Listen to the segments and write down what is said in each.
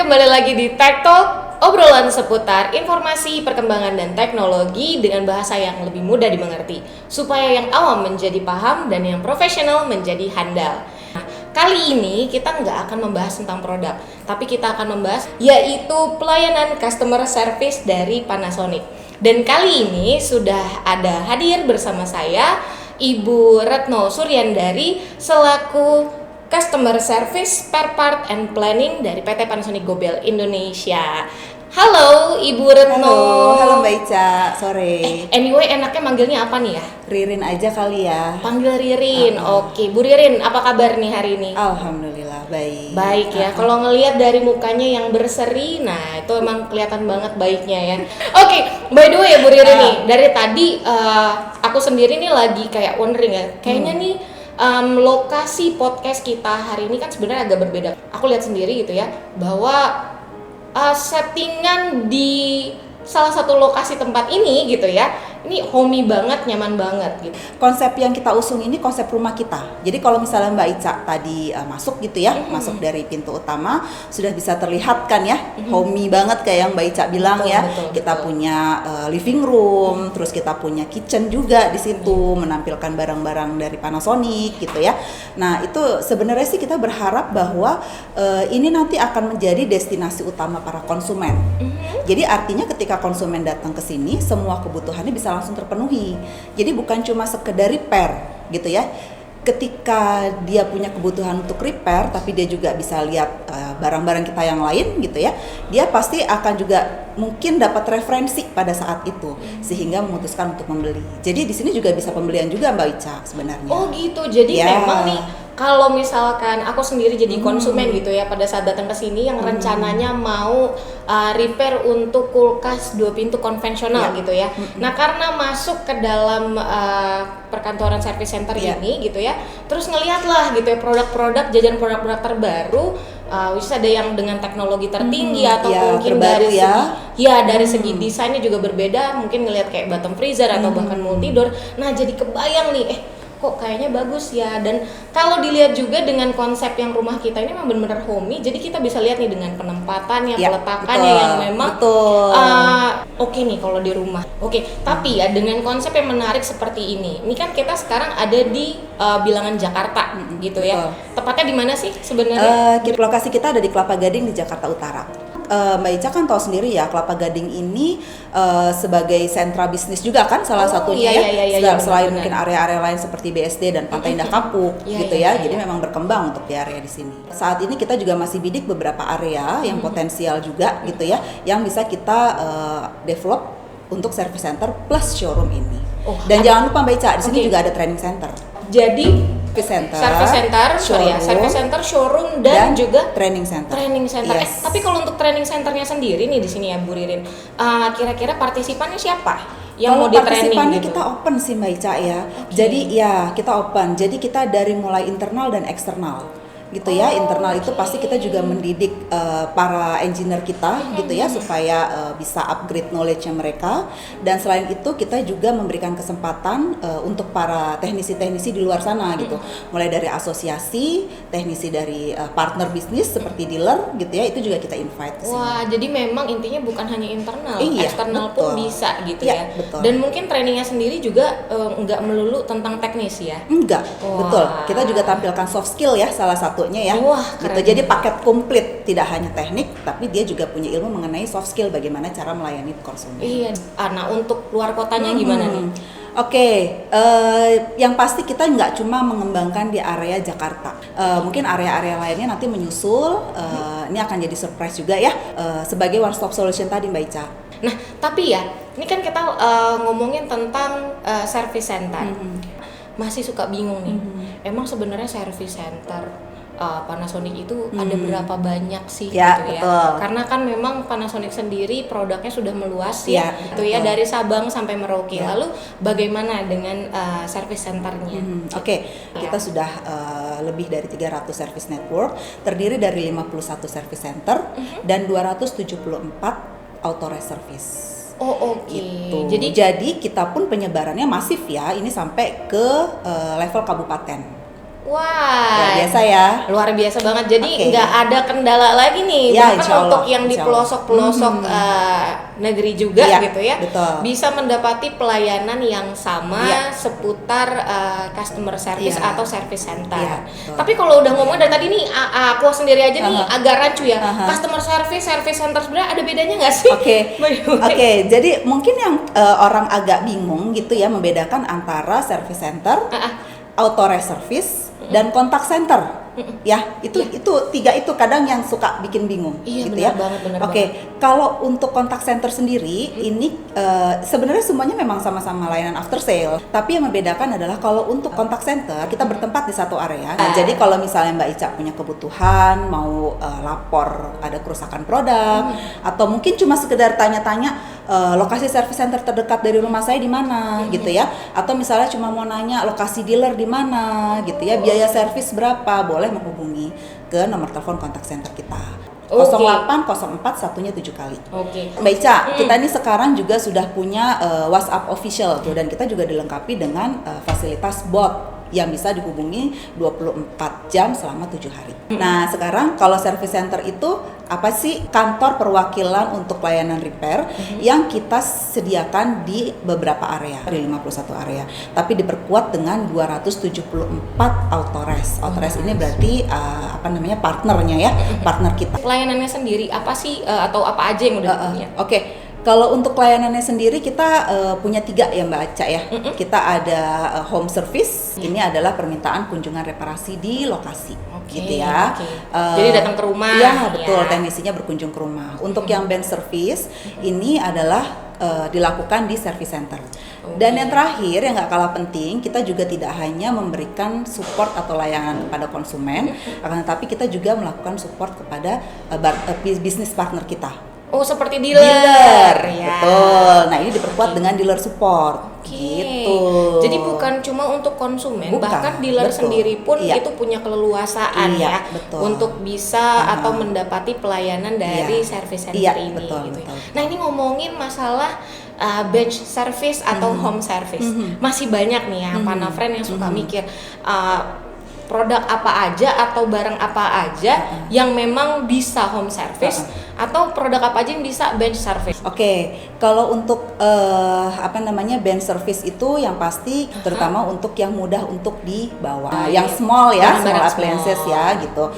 kembali lagi di Tech Talk, obrolan seputar informasi, perkembangan, dan teknologi dengan bahasa yang lebih mudah dimengerti, supaya yang awam menjadi paham dan yang profesional menjadi handal. Nah, kali ini kita nggak akan membahas tentang produk, tapi kita akan membahas yaitu pelayanan customer service dari Panasonic. Dan kali ini sudah ada hadir bersama saya, Ibu Retno Suryandari selaku Customer Service, Spare Part and Planning dari PT Panasonic Gobel Indonesia. Halo Ibu Retno. Halo Mbak Ica, sore. Anyway, enaknya manggilnya apa nih ya? Ririn aja kali ya. Panggil Ririn. Oke, Bu Ririn, apa kabar nih hari ini? Alhamdulillah baik. Baik ya. Kalau ngelihat dari mukanya yang berseri, nah itu emang kelihatan banget baiknya ya. Oke, by the way ya Bu Ririn nih, dari tadi aku sendiri nih lagi kayak wondering ya. Kayaknya nih lokasi podcast kita hari ini kan sebenarnya agak berbeda. Aku lihat sendiri gitu ya, bahwa settingan di salah satu lokasi tempat ini gitu ya, ini homey banget, nyaman banget gitu. Konsep yang kita usung ini konsep rumah kita. Jadi kalau misalnya Mbak Ica tadi masuk gitu ya, masuk dari pintu utama, sudah bisa terlihat kan ya, homey banget kayak yang Mbak Ica bilang ya. Kita punya living room, terus kita punya kitchen juga di situ, menampilkan barang-barang dari Panasonic gitu ya. Nah itu sebenarnya sih kita berharap bahwa ini nanti akan menjadi destinasi utama para konsumen. Jadi artinya ketika konsumen datang ke sini, semua kebutuhannya bisa langsung terpenuhi. Jadi bukan cuma sekedar repair gitu ya. Ketika dia punya kebutuhan untuk repair, tapi dia juga bisa lihat barang-barang kita yang lain gitu ya, dia pasti akan juga mungkin dapat referensi pada saat itu sehingga memutuskan untuk membeli. Jadi di sini juga bisa pembelian juga Mbak Ica sebenarnya. Oh gitu. Jadi memang nih kalau misalkan aku sendiri jadi konsumen gitu ya, pada saat datang ke sini yang rencananya mau repair untuk kulkas 2 pintu konvensional gitu ya. Nah, karena masuk ke dalam perkantoran service center ini gitu ya, terus ngelihat lah gitu ya produk-produk, jajan produk-produk terbaru, bisa ada yang dengan teknologi tertinggi atau mungkin dari segi dari segi desainnya juga berbeda, mungkin ngelihat kayak bottom freezer atau bahkan multidor. Nah, jadi kebayang nih kok kayaknya bagus ya. Dan kalau dilihat juga dengan konsep yang rumah kita ini memang benar-benar homey, jadi kita bisa lihat nih dengan penempatannya, peletakannya yang memang oke nih kalau di rumah. Oke, tapi ya dengan konsep yang menarik seperti ini kan kita sekarang ada di bilangan Jakarta gitu ya. Tepatnya di mana sih sebenarnya? Lokasi kita ada di Kelapa Gading di Jakarta Utara. Mbak Ica kan tahu sendiri ya, Kelapa Gading ini sebagai sentra bisnis juga kan salah satunya selain mungkin area-area lain seperti BSD dan Pantai Indah Kapuk gitu ya. Jadi memang berkembang untuk di area di sini. Saat ini kita juga masih bidik beberapa area yang potensial juga gitu ya, yang bisa kita develop untuk service center plus showroom ini. Dan jangan lupa Mbak Ica, di sini juga ada training center. Jadi service center, showroom dan juga training center. Yes. Tapi kalau untuk training centernya sendiri nih di sini ya Bu Ririn, kira-kira partisipannya siapa yang mau di training? Partisipannya gitu? Kita open sih Mbak Ica ya. Jadi ya kita open. Jadi kita dari mulai internal dan eksternal gitu ya. Internal itu pasti kita juga mendidik para engineer kita gitu ya, supaya bisa upgrade knowledge-nya mereka. Dan selain itu kita juga memberikan kesempatan untuk para teknisi-teknisi di luar sana gitu, mulai dari asosiasi, teknisi dari partner bisnis seperti dealer gitu ya, itu juga kita invite ke sini. Wah, jadi memang intinya bukan hanya internal, eksternal pun bisa gitu ya. Betul. Dan mungkin trainingnya sendiri juga nggak melulu tentang teknis ya? Enggak, betul. Kita juga tampilkan soft skill ya, salah satunya ya. Wah, gitu. Jadi paket komplit, tidak hanya teknik, tapi dia juga punya ilmu mengenai soft skill, bagaimana cara melayani konsumen. Iya. Nah, untuk luar kotanya gimana nih? Oke, yang pasti kita nggak cuma mengembangkan di area Jakarta. Mungkin area-area lainnya nanti menyusul. Ini akan jadi surprise juga ya, sebagai one stop solution tadi Mbak Ica. Nah, tapi ya, ini kan kita ngomongin tentang service center. Masih suka bingung nih. Emang sebenarnya service center Panasonic itu ada berapa banyak sih gitu ya? Betul. Karena kan memang Panasonic sendiri produknya sudah meluas ya, gitu ya, dari Sabang sampai Merauke. Lalu bagaimana dengan service centernya? Kita sudah lebih dari 300 service network, terdiri dari 51 service center dan 274 auto service. Gitu. Jadi kita pun penyebarannya masif ya, ini sampai ke level kabupaten. Wah, Luar biasa ya. luar biasa banget. Jadi Oke. nggak ada kendala lagi nih, Ya, bahkan insya Allah, untuk yang di insya Allah. pelosok-pelosok negeri juga Iya, gitu ya, betul. bisa mendapati pelayanan yang sama Iya. seputar customer service Iya. atau service center. Iya, betul. Tapi kalau udah ngomong dari tadi nih, aku sendiri aja nih Aha. agak rancu ya. Aha. Customer service, service center sebenarnya ada bedanya nggak sih? Oke, Bagaimana? oke. Jadi mungkin yang orang agak bingung gitu ya membedakan antara service center, authorized service, dan contact center. Ya, itu tiga itu kadang yang suka bikin bingung, Iya, gitu benar ya. banget, benar Oke, kalau untuk contact center sendiri, ini sebenarnya semuanya memang sama-sama layanan after sale. Tapi yang membedakan adalah kalau untuk contact center kita bertempat di satu area. Nah, jadi kalau misalnya Mbak Ica punya kebutuhan, mau lapor ada kerusakan produk, atau mungkin cuma sekedar tanya-tanya lokasi service center terdekat dari rumah saya di mana, gitu ya. Atau misalnya cuma mau nanya lokasi dealer di mana, gitu ya. Biaya servis berapa, boleh menghubungi ke nomor telepon kontak center kita. Oke. 0804 satunya 7 kali. Oke. Mbak Ica, kita ini sekarang juga sudah punya WhatsApp official tuh, dan kita juga dilengkapi dengan fasilitas bot yang bisa dihubungi 24 jam selama 7 hari. Nah, sekarang kalau service center itu apa sih? Kantor perwakilan untuk layanan repair yang kita sediakan di beberapa area, di 51 area. Tapi diperkuat dengan 274 authorized. Authorized ini berarti partnernya ya, partner kita. Pelayanannya sendiri apa sih atau apa aja yang udah punya? Oke. Kalau untuk pelayanannya sendiri kita punya 3 ya Mbak Aca ya. Kita ada home service. Ini adalah permintaan kunjungan reparasi di lokasi, gitu ya. Jadi datang ke rumah. Iya betul. Ya. Teknisinya berkunjung ke rumah. Untuk yang band service ini adalah dilakukan di service center. Dan yang terakhir yang nggak kalah penting, kita juga tidak hanya memberikan support atau layanan kepada konsumen, akan tetapi kita juga melakukan support kepada bisnis partner kita. Oh, seperti dealer ya. Betul. Nah, ini diperkuat dengan dealer support. Gitu. Jadi bukan cuma untuk konsumen, Bukan, bahkan dealer betul. sendiri pun Iya. itu punya keleluasaan Iya, ya betul. untuk bisa atau mendapati pelayanan dari Iya. service center Iya, ini betul, gitu. betul. Nah, ini ngomongin masalah bench service atau home service. Masih banyak nih ya pana friend yang suka mikir produk apa aja atau barang apa aja yang memang bisa home service atau produk apa aja yang bisa bench service. Oke, kalau untuk bench service itu yang pasti terutama untuk yang mudah untuk dibawa, yang small ya, small appliances ya gitu,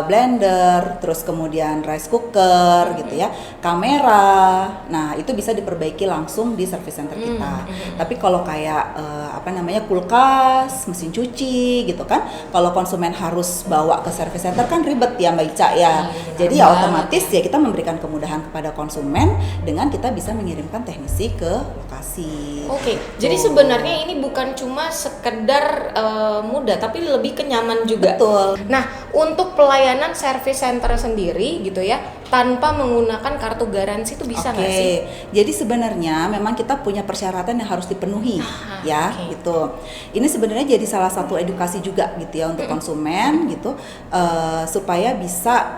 blender, terus kemudian rice cooker gitu ya, kamera. Nah itu bisa diperbaiki langsung di service center kita. Tapi kalau kayak kulkas, mesin cuci gitu kan, kalau konsumen harus bawa ke service center kan ribet ya Mbak Ica ya. Jadi ya otomatis ya kita memberikan kemudahan kepada konsumen dengan kita bisa mengirimkan teknisi ke lokasi. Oke, jadi sebenarnya ini bukan cuma sekedar mudah, tapi lebih kenyaman juga. Betul. Nah, untuk pelayanan service center sendiri gitu ya, tanpa menggunakan kartu garansi itu bisa nggak sih? Jadi sebenarnya memang kita punya persyaratan yang harus dipenuhi ya, gitu. Ini sebenarnya jadi salah satu edukasi juga gitu ya untuk konsumen gitu, supaya bisa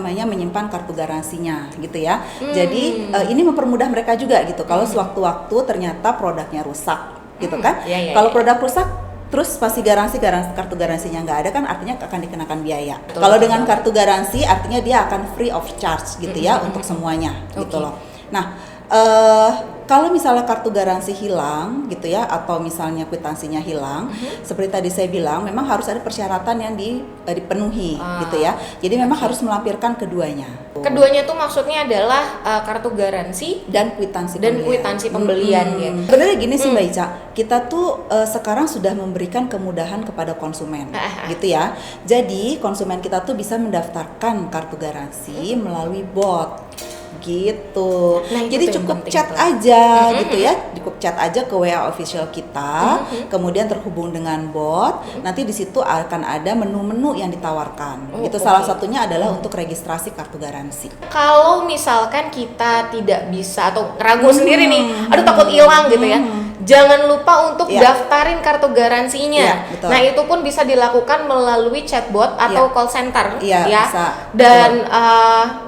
menyimpan kartu garansinya gitu ya. Jadi ini mempermudah mereka juga gitu. Kalau sewaktu-waktu ternyata produknya rusak gitu kan. Kalau produk rusak terus pasti kartu garansinya nggak ada kan, artinya akan dikenakan biaya. Kalau dengan kartu garansi artinya dia akan free of charge gitu ya untuk semuanya gitu loh. Nah, kalau misalnya kartu garansi hilang gitu ya, atau misalnya kwitansinya hilang, seperti tadi saya bilang, memang harus ada persyaratan yang dipenuhi gitu ya. Jadi memang harus melampirkan keduanya. Keduanya tuh maksudnya adalah kartu garansi dan kwitansi pembelian ya. Sebenarnya gini sih Mbak Ica, kita tuh sekarang sudah memberikan kemudahan kepada konsumen gitu ya. Jadi konsumen kita tuh bisa mendaftarkan kartu garansi melalui bot gitu. Nah, jadi cukup chat aja gitu ya, cukup chat aja ke WA official kita, kemudian terhubung dengan bot. Nanti di situ akan ada menu-menu yang ditawarkan. Itu salah satunya adalah untuk registrasi kartu garansi. Kalau misalkan kita tidak bisa atau ragu sendiri nih, aduh takut hilang gitu ya, jangan lupa untuk daftarin kartu garansinya. Nah itu pun bisa dilakukan melalui chatbot atau call center ya. Bisa. Dan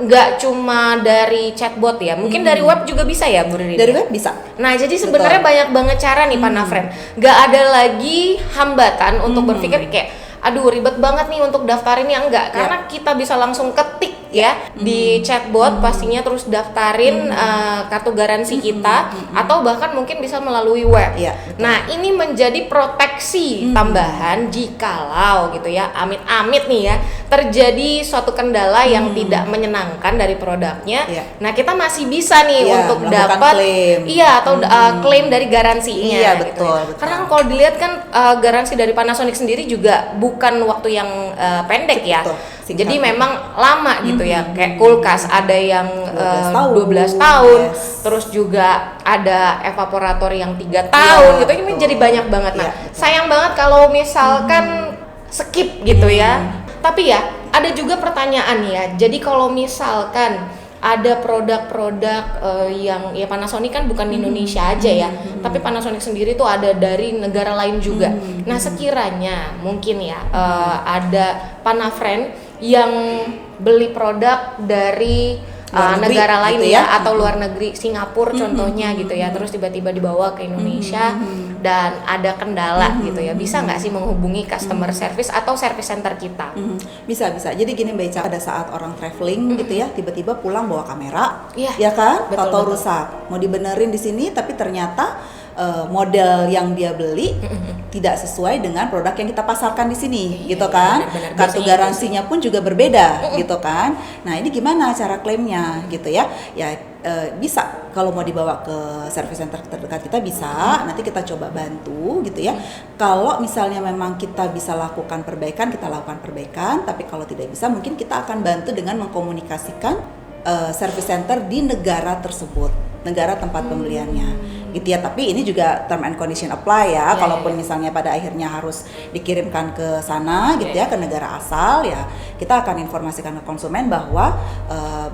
nggak cuma dari chatbot ya, mungkin dari web juga bisa ya Bu Riri? Dari web bisa. Nah jadi sebenarnya banyak banget cara nih Pana Friend. Nggak ada lagi hambatan untuk berpikir kayak aduh ribet banget nih untuk daftarin ya, enggak, karena kita bisa langsung ketik ya di chatbot pastinya, terus daftarin kartu garansi kita, atau bahkan mungkin bisa melalui web. Nah, ini menjadi proteksi tambahan jikalau gitu ya, amit-amit nih ya, terjadi suatu kendala yang tidak menyenangkan dari produknya. Nah, kita masih bisa nih untuk dapat atau klaim dari garansinya. Gitu ya. Karena kalau dilihat kan garansi dari Panasonic sendiri juga bukan waktu yang pendek ya. Jadi memang lama gitu ya, kayak kulkas ada yang 12 tahun, terus juga ada evaporator yang 3 tahun gitu, ini jadi banyak banget. Nah, sayang banget kalau misalkan skip gitu ya. Tapi ya, ada juga pertanyaan ya, jadi kalau misalkan ada produk-produk yang ya Panasonic kan bukan Indonesia aja ya, tapi Panasonic sendiri tuh ada dari negara lain juga. Nah, sekiranya mungkin ya ada Panafriend yang beli produk dari negara lain gitu ya, atau luar negeri, Singapura contohnya gitu ya, terus tiba-tiba dibawa ke Indonesia dan ada kendala gitu ya, bisa nggak sih menghubungi customer service atau service center kita? Bisa. Jadi gini Mbak Ica, pada saat orang traveling gitu ya, tiba-tiba pulang bawa kamera, ya kan, atau rusak, mau dibenerin di sini, tapi ternyata model yang dia beli tidak sesuai dengan produk yang kita pasarkan di sini, gitu kan? Benar, kartu garansinya pun juga berbeda, gitu kan? Nah, ini gimana cara klaimnya, gitu ya? Ya bisa, kalau mau dibawa ke service center terdekat kita bisa, nanti kita coba bantu, gitu ya. Kalau misalnya memang kita bisa lakukan perbaikan, kita lakukan perbaikan. Tapi kalau tidak bisa, mungkin kita akan bantu dengan mengkomunikasikan service center di negara tersebut, negara tempat pembeliannya, gitu ya. Tapi ini juga term and condition apply ya. Kalaupun misalnya pada akhirnya harus dikirimkan ke sana gitu ya, ke negara asal ya, kita akan informasikan ke konsumen bahwa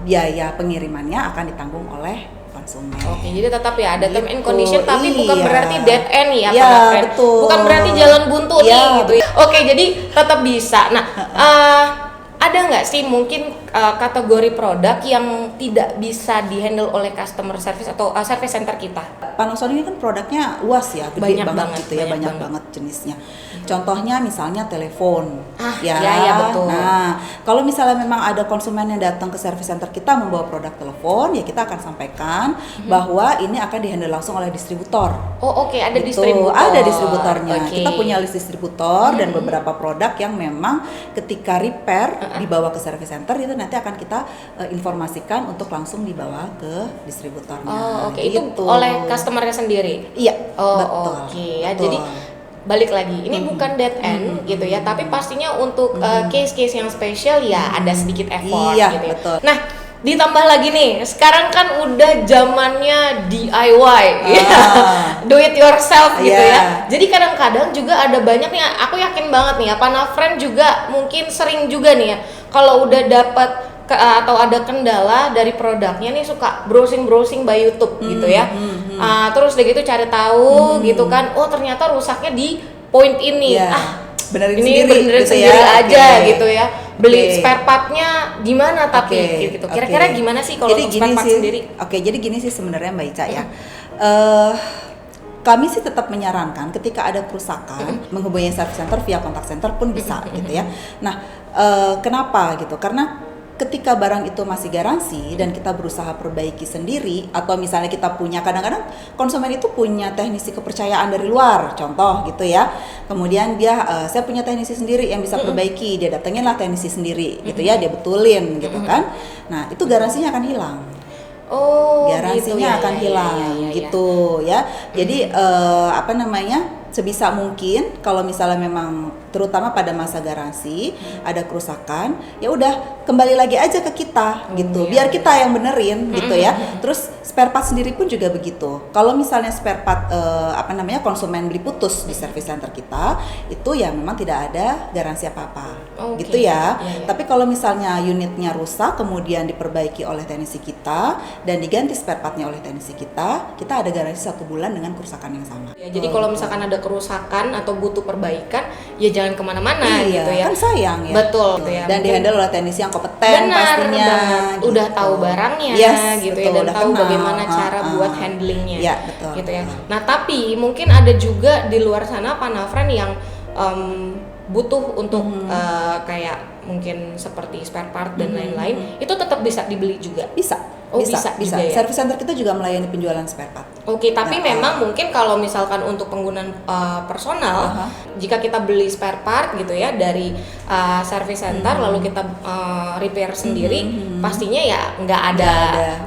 biaya pengirimannya akan ditanggung oleh konsumen. Oke, jadi tetap ya ada term and condition, tapi bukan berarti dead end ya, betul. Bukan berarti jalan buntu nih gitu ya. Oke, jadi tetap bisa. Nah, ada nggak sih mungkin kategori produk yang tidak bisa dihandle oleh customer service atau service center kita? Panasonic ini kan produknya luas ya, gede banyak banget gitu ya, banyak banget jenisnya. Contohnya misalnya telepon, ya betul. Nah, kalau misalnya memang ada konsumen yang datang ke service center kita membawa produk telepon, ya kita akan sampaikan bahwa ini akan dihandle langsung oleh distributor. Oh, oke, ada gitu. distributor. Ada distributornya. Kita punya list distributor dan beberapa produk yang memang ketika repair dibawa ke service center itu nanti akan kita informasikan untuk langsung dibawa ke distributornya. Itu oleh customernya sendiri. Iya. Betul. Ya, jadi balik lagi, ini bukan dead end gitu ya, tapi pastinya untuk case-case yang spesial ya ada sedikit effort gitu ya. Betul. Nah, ditambah lagi nih, sekarang kan udah zamannya DIY, do it yourself gitu ya. Jadi kadang-kadang juga ada banyak nih, aku yakin banget nih ya, Panafriend juga mungkin sering juga nih ya, kalau udah dapat atau ada kendala dari produknya nih suka browsing by YouTube gitu ya. Terus udah gitu cari tahu gitu kan, oh ternyata rusaknya di point ini. Benerin ini sendiri, benerin gitu sendiri ya. aja gitu ya. Beli spare partnya di mana tapi gitu. Kira-kira gimana sih kalau untuk spare part sendiri? Jadi gini sih sebenarnya Mbak Ica ya. Kami sih tetap menyarankan ketika ada kerusakan menghubungi service center via kontak center pun bisa gitu ya. Nah, kenapa gitu? Karena ketika barang itu masih garansi dan kita berusaha perbaiki sendiri, atau misalnya kita punya, kadang-kadang konsumen itu punya teknisi kepercayaan dari luar, contoh gitu ya, kemudian dia saya punya teknisi sendiri yang bisa perbaiki, dia datenginlah teknisi sendiri gitu ya, dia betulin gitu kan. Nah, itu garansinya akan hilang. Garansinya akan hilang gitu ya. Jadi sebisa mungkin kalau misalnya memang terutama pada masa garansi ada kerusakan, ya udah kembali lagi aja ke kita gitu, biar kita yang benerin gitu ya. Terus spare part sendiri pun juga begitu. Kalau misalnya spare part konsumen beli putus di service center kita, itu ya memang tidak ada garansi apa-apa gitu ya. Tapi kalau misalnya unitnya rusak kemudian diperbaiki oleh teknisi kita dan diganti spare partnya oleh teknisi kita ada garansi 1 bulan dengan kerusakan yang sama. Jadi kalau misalkan ada kerusakan atau butuh perbaikan, ya jangan kemana-mana gitu ya. Kan sayang ya. Betul gitu ya. Dan dihandle oleh teknisi yang kompeten pastinya. Gitu. Udah tahu barangnya gitu ya, dan tahu bagaimana cara buat handlingnya. Betul. Gitu ya. Nah, tapi mungkin ada juga di luar sana Panafriend yang butuh untuk kayak mungkin seperti spare part dan lain-lain, itu tetap bisa dibeli juga? Bisa. Oh, bisa. juga ya? Service center kita juga melayani penjualan spare part. Oke, tapi memang mungkin kalau misalkan untuk penggunaan personal, jika kita beli spare part gitu ya dari service center, lalu kita repair sendiri, pastinya ya nggak ada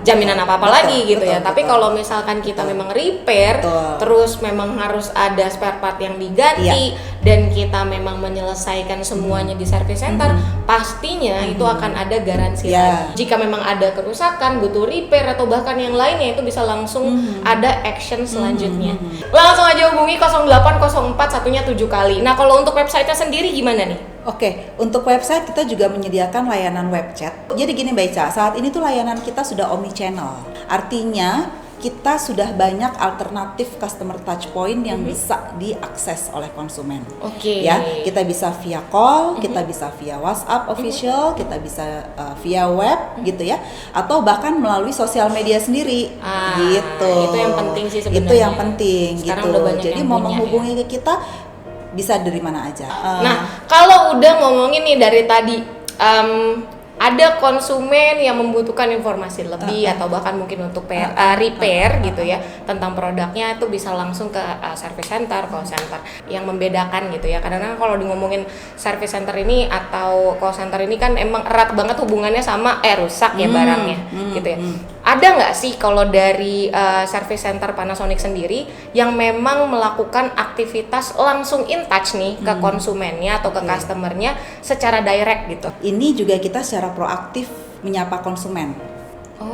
jaminan apa-apa lagi gitu ya. Tapi kalau misalkan kita memang repair, terus memang harus ada spare part yang diganti, dan kita memang menyelesaikan semuanya di service center, pastinya itu akan ada garansi lagi. Jika memang ada kerusakan, butuh repair atau bahkan yang lainnya, itu bisa langsung ada action selanjutnya. Langsung aja hubungi 0804 satunya 7 kali. Nah, kalau untuk website-nya sendiri gimana nih? Oke, untuk website kita juga menyediakan layanan web chat. Jadi gini Mbak Ica, saat ini tuh layanan kita sudah omni-channel. Artinya kita sudah banyak alternatif customer touch point yang bisa diakses oleh konsumen. Oke. Ya, kita bisa via call, kita bisa via WhatsApp official, kita bisa via web gitu ya, atau bahkan melalui sosial media sendiri. Gitu. Itu yang penting sih sebenarnya. Itu yang penting. Sekarang gitu. udah banyak Jadi yang mau punya, menghubungi ke kita bisa dari mana aja. Nah, kalau udah ngomongin nih dari tadi, ada konsumen yang membutuhkan informasi lebih atau bahkan mungkin untuk repair gitu ya tentang produknya, itu bisa langsung ke service center, call center. Yang membedakan gitu ya, kadang-kadang kalau ngomongin service center ini atau call center ini kan emang erat banget hubungannya sama rusak ya barangnya gitu ya. Ada nggak sih kalau dari service center Panasonic sendiri yang memang melakukan aktivitas langsung in touch nih ke konsumennya atau ke customernya secara direct gitu? Ini juga kita secara proaktif menyapa konsumen.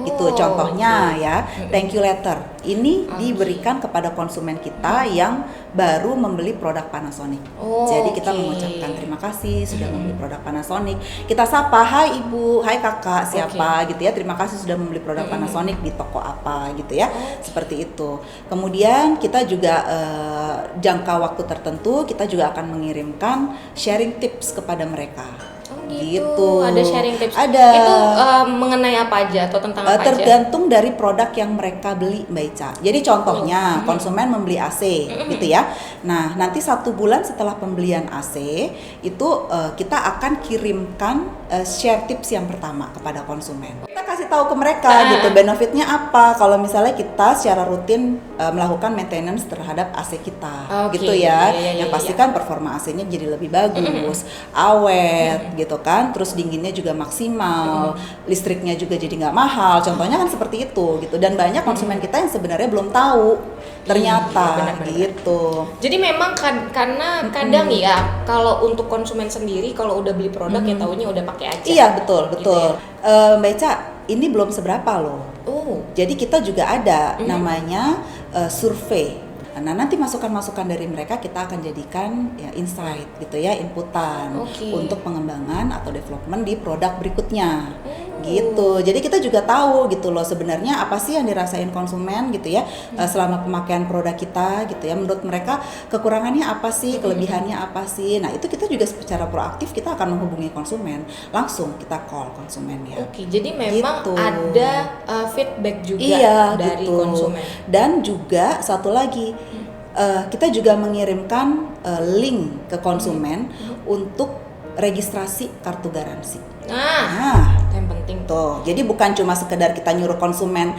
Itu contohnya ya, thank you letter. Ini diberikan kepada konsumen kita yang baru membeli produk Panasonic. Jadi kita mengucapkan terima kasih sudah membeli produk Panasonic. Kita sapa, hai ibu, hai kakak, siapa gitu ya. Terima kasih sudah membeli produk Panasonic di toko apa gitu ya. Seperti itu. Kemudian kita juga jangka waktu tertentu kita juga akan mengirimkan sharing tips kepada mereka. Gitu. Ada sharing tips. Ada. Itu mengenai apa aja atau tentang apa tergantung dari produk yang mereka beli Mbak Ica. Jadi contohnya konsumen membeli AC gitu ya. Nah, nanti 1 bulan setelah pembelian AC itu kita akan kirimkan share tips yang pertama kepada konsumen. Kita kasih tahu ke mereka gitu benefitnya apa kalau misalnya kita secara rutin melakukan maintenance terhadap AC kita gitu ya. Yang pastikan performa AC-nya jadi lebih bagus, awet gitu kan, terus dinginnya juga maksimal, listriknya juga jadi nggak mahal. Contohnya kan seperti itu gitu. Dan banyak konsumen kita yang sebenarnya belum tahu ternyata gitu. Jadi memang karena kadang ya kalau untuk konsumen sendiri kalau udah beli produk ya taunya udah pakai aja. Iya betul. Gitu ya. Mbak Ica, ini belum seberapa loh. Jadi kita juga ada namanya survei. Nah, nanti masukan-masukan dari mereka kita akan jadikan ya insight gitu ya, inputan untuk pengembangan atau development di produk berikutnya. Gitu. Jadi kita juga tahu gitu loh sebenarnya apa sih yang dirasain konsumen gitu ya selama pemakaian produk kita gitu ya. Menurut mereka kekurangannya apa sih, kelebihannya apa sih. Nah, itu kita juga secara proaktif kita akan menghubungi konsumen. Langsung kita call konsumen ya. Jadi memang ada feedback juga dari konsumen. Dan juga satu lagi kita juga mengirimkan link ke konsumen untuk registrasi kartu garansi. Nah, yang penting tuh. Jadi bukan cuma sekedar kita nyuruh konsumen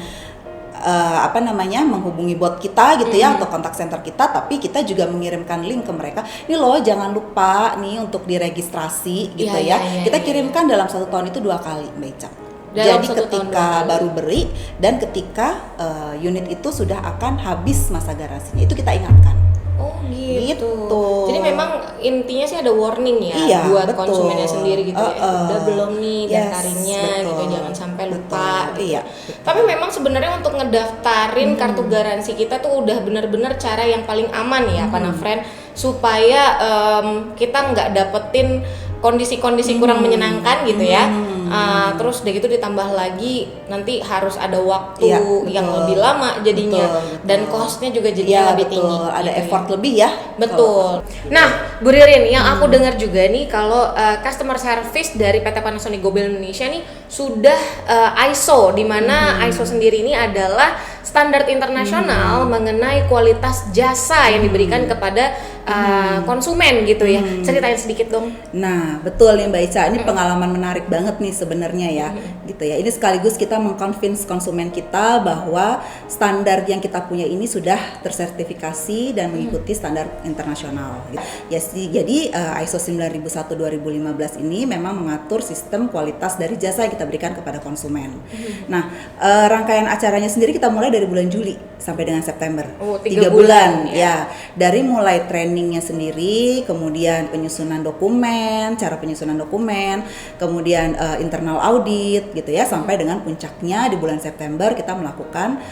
menghubungi bot kita gitu ya atau kontak center kita, tapi kita juga mengirimkan link ke mereka. Ini loh jangan lupa nih untuk diregistrasi gitu kita kirimkan dalam 1 tahun itu 2 kali Mbak Ica. Jadi ketika baru beli dan ketika unit itu sudah akan habis masa garansinya itu kita ingatkan. Gitu. Jadi memang intinya sih ada warning ya buat konsumennya sendiri gitu udah belum nih daftarinnya gitu, jangan sampai lupa gitu. Tapi memang sebenarnya untuk ngedaftarin kartu garansi kita tuh udah benar-benar cara yang paling aman ya Panafriend, supaya kita nggak dapetin kondisi-kondisi kurang menyenangkan gitu ya. Terus udah gitu ditambah lagi nanti harus ada waktu yang lebih lama jadinya, dan costnya juga jadinya lebih tinggi. Ada gitu effort lebih ya. Betul. Nah, Bu Ririn, yang aku dengar juga nih kalau customer service dari PT Panasonic Go Belt Indonesia nih sudah ISO, di mana ISO sendiri ini adalah standar internasional mengenai kualitas jasa yang diberikan kepada konsumen gitu ya. Ceritain sedikit dong. Nah, betul nih Mbak Ica, ini pengalaman menarik banget nih sebenarnya ya, gitu ya. Ini sekaligus kita mengconvince konsumen kita bahwa standar yang kita punya ini sudah tersertifikasi dan mengikuti standar internasional. Ya, jadi ISO 9001/2015 ini memang mengatur sistem kualitas dari jasa yang kita berikan kepada konsumen. Nah, rangkaian acaranya sendiri kita mulai dari bulan Juli sampai dengan September. 3 bulan ya. Dari mulai trainingnya sendiri, kemudian penyusunan dokumen, cara penyusunan dokumen, kemudian internal audit gitu ya, sampai dengan puncaknya di bulan September kita melakukan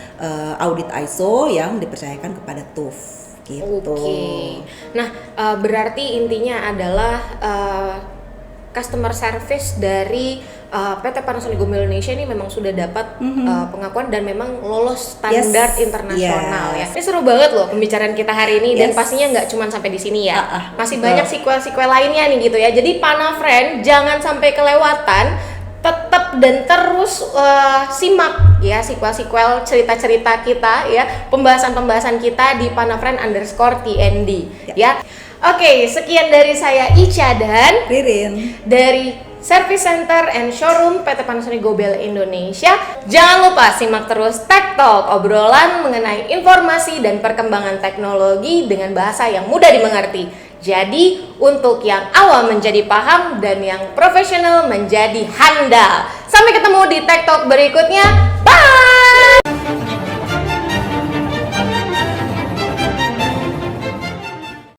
audit ISO yang dipercayakan kepada TUV gitu. Oke. Nah, berarti intinya adalah customer service dari PT Panasonic Go Indonesia ini memang sudah dapat pengakuan dan memang lolos standar internasional ya. Ini seru banget loh pembicaraan kita hari ini dan pastinya nggak cuma sampai di sini ya. Masih banyak sequel-sequel lainnya nih gitu ya. Jadi Panafriend jangan sampai kelewatan, tetap dan terus simak ya sequel-sequel cerita-cerita kita ya, pembahasan-pembahasan kita di Panafriend_TND ya. Oke, sekian dari saya Ica dan Ririn dari Service Center and Showroom PT Panasonic Go Indonesia. Jangan lupa simak terus Tech Talk, obrolan mengenai informasi dan perkembangan teknologi dengan bahasa yang mudah dimengerti. Jadi, untuk yang awam menjadi paham dan yang profesional menjadi handal. Sampai ketemu di Tech Talk berikutnya. Bye!